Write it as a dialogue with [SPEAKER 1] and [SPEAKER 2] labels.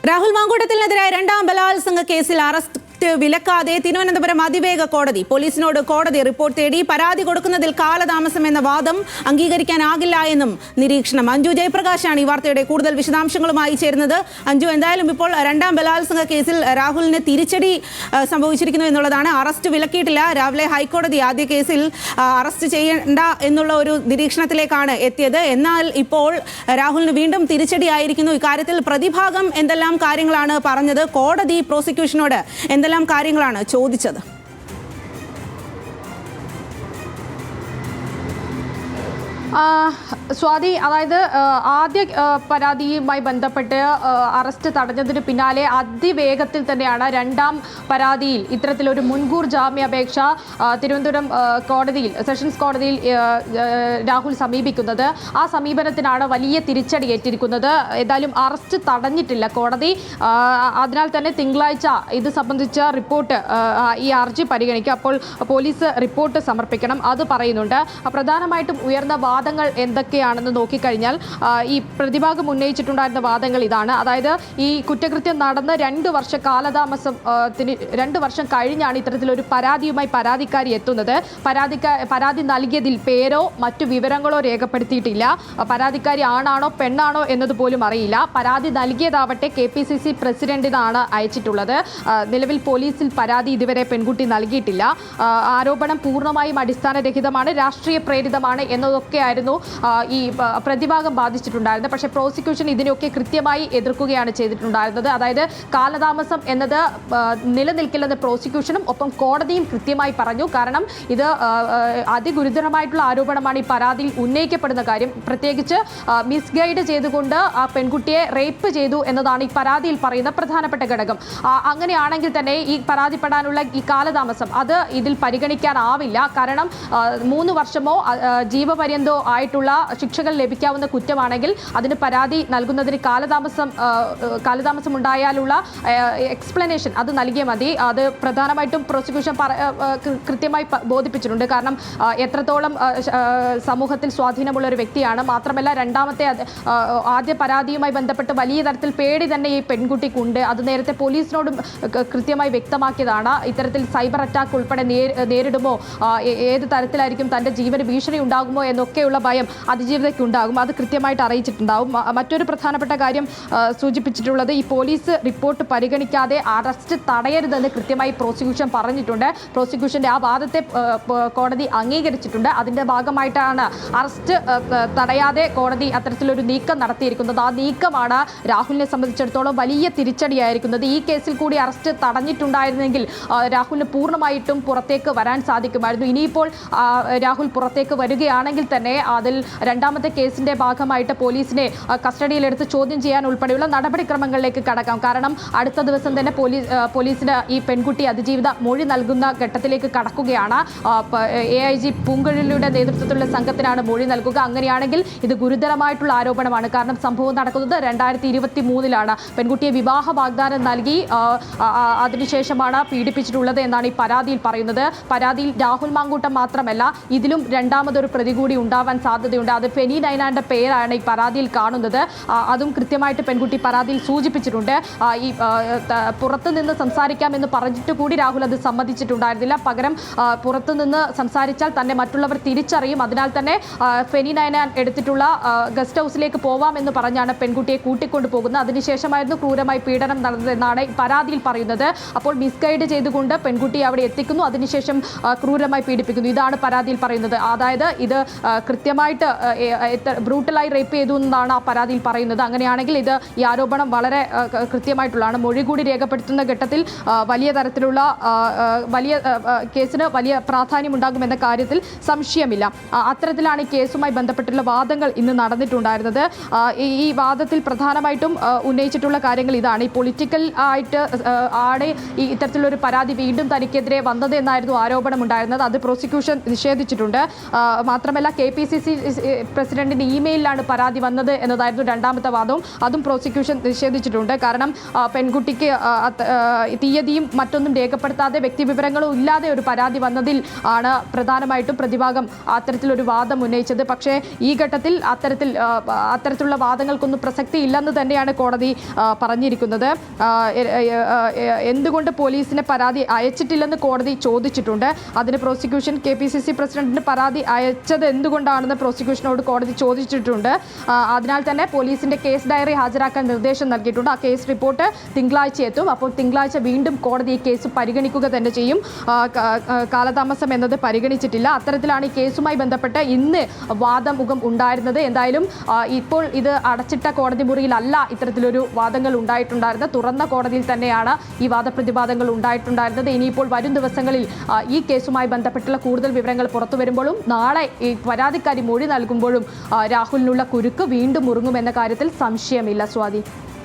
[SPEAKER 1] രാഹുൽ മാങ്കൂട്ടത്തിനെതിരായ രണ്ടാം ബലാത്സംഗ കേസിൽ അറസ്റ്റ് വിലക്കാതെ തിരുവനന്തപുരം അതിവേഗ കോടതി പോലീസിനോട് കോടതി റിപ്പോർട്ട് തേടി. പരാതി കൊടുക്കുന്നതിൽ കാലതാമസം എന്ന വാദം അംഗീകരിക്കാനാകില്ല എന്നും നിരീക്ഷണം. അഞ്ജു ജയപ്രകാശാണ് ഈ വാർത്തയുടെ കൂടുതൽ വിശദാംശങ്ങളുമായി ചേരുന്നത്. അഞ്ജു, എന്തായാലും ഇപ്പോൾ രണ്ടാം ബലാത്സംഗ കേസിൽ രാഹുലിന് തിരിച്ചടി സംഭവിച്ചിരിക്കുന്നു എന്നുള്ളതാണ്. അറസ്റ്റ് വിലക്കിയിട്ടില്ല. രാവിലെ ഹൈക്കോടതി ആദ്യ കേസിൽ അറസ്റ്റ് ചെയ്യേണ്ട എന്നുള്ള ഒരു നിരീക്ഷണത്തിലേക്കാണ് എത്തിയത്. എന്നാൽ ഇപ്പോൾ രാഹുലിന് വീണ്ടും തിരിച്ചടിയായിരിക്കുന്നു. ഇക്കാര്യത്തിൽ പ്രതിഭാഗം എന്തെല്ലാം കാര്യങ്ങളാണ് പറഞ്ഞത്? കോടതി പ്രോസിക്യൂഷനോട് എന്തെല്ലാം കാര്യങ്ങളാണ് ചോദിച്ചത്?
[SPEAKER 2] സ്വാതി, അതായത് ആദ്യ പരാതിയുമായി ബന്ധപ്പെട്ട് അറസ്റ്റ് തടഞ്ഞതിന് പിന്നാലെ അതിവേഗത്തിൽ തന്നെയാണ് രണ്ടാം പരാതിയിൽ ഇത്തരത്തിലൊരു മുൻകൂർ ജാമ്യാപേക്ഷ തിരുവനന്തപുരം കോടതിയിൽ, സെഷൻസ് കോടതിയിൽ രാഹുൽ സമീപിക്കുന്നത്. ആ സമീപനത്തിനാണ് വലിയ തിരിച്ചടിയേറ്റിരിക്കുന്നത്. ഏതായാലും അറസ്റ്റ് തടഞ്ഞിട്ടില്ല കോടതി. അതിനാൽ തന്നെ തിങ്കളാഴ്ച ഇത് സംബന്ധിച്ച റിപ്പോർട്ട്, ഈ ഹർജി പരിഗണിക്കും. അപ്പോൾ പോലീസ് റിപ്പോർട്ട് സമർപ്പിക്കണം, അത് പറയുന്നുണ്ട്. പ്രധാനമായിട്ടും ഉയർന്ന വാദങ്ങൾ എന്തൊക്കെയാണെന്ന് നോക്കിക്കഴിഞ്ഞാൽ ഈ പ്രതിഭാഗം ഉന്നയിച്ചിട്ടുണ്ടായിരുന്ന വാദങ്ങൾ ഇതാണ്. അതായത് ഈ കുറ്റകൃത്യം നടന്ന് 2 വർഷ കാലതാമസത്തിന് 2 വർഷം കഴിഞ്ഞാണ് ഇത്തരത്തിലൊരു പരാതിയുമായി പരാതിക്കാരി എത്തുന്നത്. പരാതി നൽകിയതിൽ പേരോ മറ്റു വിവരങ്ങളോ രേഖപ്പെടുത്തിയിട്ടില്ല. പരാതിക്കാരി ആണാണോ പെണ്ണാണോ എന്നതുപോലും അറിയില്ല. പരാതി നൽകിയതാവട്ടെ KPCC പ്രസിഡന്റിനാണ് അയച്ചിട്ടുള്ളത്. നിലവിൽ പോലീസിൽ പരാതി ഇതുവരെ പെൺകുട്ടി നൽകിയിട്ടില്ല. ആരോപണം പൂർണ്ണമായും അടിസ്ഥാനരഹിതമാണ്, രാഷ്ട്രീയ പ്രേരിതമാണ് എന്നതൊക്കെയായിരുന്നു ഈ പ്രതിഭാഗം ബാധിച്ചിട്ടുണ്ടായിരുന്നത്. പക്ഷേ പ്രോസിക്യൂഷൻ ഇതിനെയൊക്കെ കൃത്യമായി എതിർക്കുകയാണ് ചെയ്തിട്ടുണ്ടായിരുന്നത്. അതായത് കാലതാമസം എന്നത് നിലനിൽക്കില്ലെന്ന് പ്രോസിക്യൂഷനും ഒപ്പം കോടതിയും കൃത്യമായി പറഞ്ഞു. കാരണം ഇത് അതിഗുരുതരമായിട്ടുള്ള ആരോപണമാണ് ഈ പരാതിയിൽ ഉന്നയിക്കപ്പെടുന്ന കാര്യം. പ്രത്യേകിച്ച് മിസ്ഗൈഡ് ചെയ്തുകൊണ്ട് ആ പെൺകുട്ടിയെ റേപ്പ് ചെയ്തു എന്നതാണ് ഈ പരാതിയിൽ പറയുന്ന പ്രധാനപ്പെട്ട ഘടകം. അങ്ങനെയാണെങ്കിൽ തന്നെ ഈ പരാതിപ്പെടാനുള്ള ഈ കാലതാമസം അത് ഇതിൽ പരിഗണിക്കാനാവില്ല. കാരണം 3 വർഷമോ ജീവപര്യന്തോ ആയിട്ടുള്ള ശിക്ഷകൾ ലഭിക്കാവുന്ന കുറ്റമാണെങ്കിൽ അതിന് പരാതി നൽകുന്നതിന് കാലതാമസം ഉണ്ടായാലുള്ള എക്സ്പ്ലനേഷൻ അത് നൽകിയാൽ മതി. അത് പ്രധാനമായിട്ടും പ്രോസിക്യൂഷൻ കൃത്യമായി ബോധിപ്പിച്ചിട്ടുണ്ട്. കാരണം എത്രത്തോളം സമൂഹത്തിൽ സ്വാധീനമുള്ള ഒരു വ്യക്തിയാണ്. മാത്രമല്ല രണ്ടാമത്തെ ആദ്യ പരാതിയുമായി ബന്ധപ്പെട്ട് വലിയ തരത്തിൽ പേടി തന്നെ ഈ പെൺകുട്ടിക്കുണ്ട്. അത് നേരത്തെ പോലീസിനോടും കൃത്യമായി വ്യക്തമാക്കിയതാണ്. ഇത്തരത്തിൽ സൈബർ അറ്റാക്ക് ഉൾപ്പെടെ നേരിടുമോ, ഏത് തരത്തിലായിരിക്കും തൻ്റെ ജീവന് ഭീഷണി ഉണ്ടാകുമോ എന്നൊക്കെയുള്ള ഭയം അതിജീവിതയ്ക്കുണ്ടാകും. അത് കൃത്യമായിട്ട് അറിയിച്ചിട്ടുണ്ടാകും. മറ്റൊരു പ്രധാനപ്പെട്ട കാര്യം സൂചിപ്പിച്ചിട്ടുള്ളത് ഈ പോലീസ് റിപ്പോർട്ട് പരിഗണിക്കാതെ അറസ്റ്റ് തടയരുതെന്ന് കൃത്യമായി പ്രോസിക്യൂഷൻ പറഞ്ഞിട്ടുണ്ട്. പ്രോസിക്യൂഷന്റെ ആ വാദത്തെ കോടതി അംഗീകരിച്ചിട്ടുണ്ട്. അതിൻ്റെ ഭാഗമായിട്ടാണ് അറസ്റ്റ് തടയാതെ കോടതി അത്തരത്തിലൊരു നീക്കം നടത്തിയിരിക്കുന്നത്. ആ നീക്കമാണ് രാഹുലിനെ സംബന്ധിച്ചിടത്തോളം വലിയ തിരിച്ചടിയായിരിക്കുന്നത്. ഈ കേസിൽ കൂടി അറസ്റ്റ് തടഞ്ഞിട്ടുണ്ടായിരുന്നെങ്കിൽ രാഹുലിന് പൂർണ്ണമായിട്ടും പുറത്തേക്ക് വരാൻ സാധിക്കുമായിരുന്നു. ഇനിയിപ്പോൾ രാഹുൽ പുറത്തേക്ക് വരികയാണെങ്കിൽ തന്നെ അതിൽ രണ്ടാമത്തെ കേസിന്റെ ഭാഗമായിട്ട് പോലീസിനെ കസ്റ്റഡിയിലെടുത്ത് ചോദ്യം ചെയ്യാൻ ഉൾപ്പെടെയുള്ള നടപടിക്രമങ്ങളിലേക്ക് കടക്കാം. കാരണം അടുത്ത ദിവസം തന്നെ പോലീസിന് ഈ പെൺകുട്ടി അതിജീവിത മൊഴി നൽകുന്ന ഘട്ടത്തിലേക്ക് കടക്കുകയാണ്. AIG പൂങ്കുഴലിയുടെ നേതൃത്വത്തിലുള്ള സംഘത്തിനാണ് മൊഴി നൽകുക. അങ്ങനെയാണെങ്കിൽ ഇത് ഗുരുതരമായിട്ടുള്ള ആരോപണമാണ്. കാരണം സംഭവം നടക്കുന്നത് 2023-ലാണ്. പെൺകുട്ടിയെ വിവാഹ വാഗ്ദാനം നൽകി അതിനുശേഷമാണ് പീഡിപ്പിച്ചിട്ടുള്ളത് എന്നാണ് ഈ പരാതിയിൽ പറയുന്നത്. പരാതിയിൽ രാഹുൽ മാങ്കൂട്ടം മാത്രമല്ല, ഇതിലും രണ്ടാമതൊരു പ്രതി കൂടി ഉണ്ടാവാൻ സാധ്യതയുണ്ട്. അത് ഫെനി നൈനാന്റെ പേരാണ് ഈ പരാതിയിൽ കാണുന്നത്. അതും കൃത്യമായിട്ട് പെൺകുട്ടി പരാതിയിൽ സൂചിപ്പിച്ചിട്ടുണ്ട്. ഈ പുറത്തുനിന്ന് സംസാരിക്കാമെന്ന് പറഞ്ഞിട്ട് കൂടി രാഹുൽ അത് സമ്മതിച്ചിട്ടുണ്ടായിരുന്നില്ല. പകരം പുറത്തുനിന്ന് സംസാരിച്ചാൽ തന്നെ മറ്റുള്ളവർ തിരിച്ചറിയും, അതിനാൽ തന്നെ ഫെനി നൈനാൻ എടുത്തിട്ടുള്ള ഗസ്റ്റ് ഹൗസിലേക്ക് പോവാമെന്ന് പറഞ്ഞാണ് പെൺകുട്ടിയെ കൂട്ടിക്കൊണ്ടു പോകുന്നത്. അതിനുശേഷമായിരുന്നു ക്രൂരമായി പീഡനം നടന്നതെന്നാണ് പരാതിയിൽ പറയുന്നത്. അപ്പോൾ മിസ്ഗൈഡ് ചെയ്തുകൊണ്ട് പെൺകുട്ടിയെ അവിടെ എത്തിക്കുന്നു, അതിനുശേഷം ക്രൂരമായി പീഡിപ്പിക്കുന്നു. ഇതാണ് പരാതിയിൽ പറയുന്നത്. അതായത് ഇത് കൃത്യമായിട്ട് ബ്രൂട്ടലായി റേപ്പ് ചെയ്തു എന്നാണ് ആ പരാതിയിൽ പറയുന്നത്. അങ്ങനെയാണെങ്കിൽ ഇത് ഈ ആരോപണം വളരെ കൃത്യമായിട്ടുള്ളതാണ്. മൊഴി കൂടി രേഖപ്പെടുത്തുന്ന ഘട്ടത്തിൽ വലിയ തരത്തിലുള്ള കേസിന് വലിയ പ്രാധാന്യമുണ്ടാകുമെന്ന കാര്യത്തിൽ സംശയമില്ല. അത്തരത്തിലാണ് ഈ കേസുമായി ബന്ധപ്പെട്ടുള്ള വാദങ്ങൾ ഇന്ന് നടന്നിട്ടുണ്ടായിരുന്നത്. ഈ വാദത്തിൽ പ്രധാനമായിട്ടും ഉന്നയിച്ചിട്ടുള്ള കാര്യങ്ങൾ ഇതാണ്. ഈ പൊളിറ്റിക്കൽ ആയിട്ട് ആണ് ഈ ഇത്തരത്തിലൊരു പരാതി വീണ്ടും തനിക്കെതിരെ വന്നത് എന്നായിരുന്നു ആരോപണം ഉണ്ടായിരുന്നത്. അത് പ്രോസിക്യൂഷൻ നിഷേധിച്ചിട്ടുണ്ട്. മാത്രമല്ല KPCC KPCC പ്രസിഡന്റിന്റെ ഇമെയിലാണ് പരാതി വന്നത് എന്നതായിരുന്നു രണ്ടാമത്തെ വാദവും. അതും പ്രോസിക്യൂഷൻ നിഷേധിച്ചിട്ടുണ്ട്. കാരണം പെൺകുട്ടിക്ക് തീയതിയും മറ്റൊന്നും രേഖപ്പെടുത്താതെ വ്യക്തിവിവരങ്ങളും ഇല്ലാതെ ഒരു പരാതി വന്നതിൽ ആണ് പ്രധാനമായിട്ടും പ്രതിഭാഗം അത്തരത്തിലൊരു വാദം ഉന്നയിച്ചത്. പക്ഷേ ഈ ഘട്ടത്തിൽ അത്തരത്തിലുള്ള വാദങ്ങൾക്കൊന്നും പ്രസക്തി ഇല്ലെന്ന് തന്നെയാണ് കോടതി പറഞ്ഞിരിക്കുന്നത്. എന്തുകൊണ്ട് പോലീസിന് പരാതി അയച്ചിട്ടില്ലെന്ന് കോടതി ചോദിച്ചിട്ടുണ്ട്. അതിന് പ്രോസിക്യൂഷൻ KPCC പ്രസിഡന്റിന് പരാതി അയച്ചത് എന്തുകൊണ്ടാണെന്ന് പ്രോസിക്യൂഷനോട് കോടതി ചോദിച്ചിട്ടുണ്ട്. അതിനാൽ തന്നെ പോലീസിന്റെ കേസ് ഡയറി ഹാജരാക്കാൻ നിർദ്ദേശം നൽകിയിട്ടുണ്ട്. ആ കേസ് റിപ്പോർട്ട് തിങ്കളാഴ്ച എത്തും. അപ്പോൾ തിങ്കളാഴ്ച വീണ്ടും കോടതി ഈ കേസ് പരിഗണിക്കുക തന്നെ ചെയ്യും. കാലതാമസം എന്നത് പരിഗണിച്ചിട്ടില്ല. അത്തരത്തിലാണ് ഈ കേസുമായി ബന്ധപ്പെട്ട് ഇന്ന് വാദമുഖം ഉണ്ടായിരുന്നത്. എന്തായാലും ഇപ്പോൾ ഇത് അടച്ചിട്ട കോടതി മുറിയിലല്ല ഇത്തരത്തിലൊരു വാദങ്ങൾ ഉണ്ടായിട്ടുണ്ടായിരുന്നത്. തുറന്ന കോടതിയിൽ തന്നെയാണ് ഈ വാദപ്രതിവാദങ്ങൾ ഉണ്ടായിട്ടുണ്ടായിരുന്നത്. ഇനിയിപ്പോൾ വരും ദിവസങ്ങളിൽ ഈ കേസുമായി ബന്ധപ്പെട്ടുള്ള കൂടുതൽ വിവരങ്ങൾ പുറത്തു വരുമ്പോഴും നാളെ ഈ പരാതിക്കാരി മൊഴി നൽകുമ്പോഴും രാഹുലിനുള്ള കുരുക്ക് വീണ്ടും മുറുങ്ങുമെന്ന കാര്യത്തിൽ സംശയമില്ല. സ്വാതി.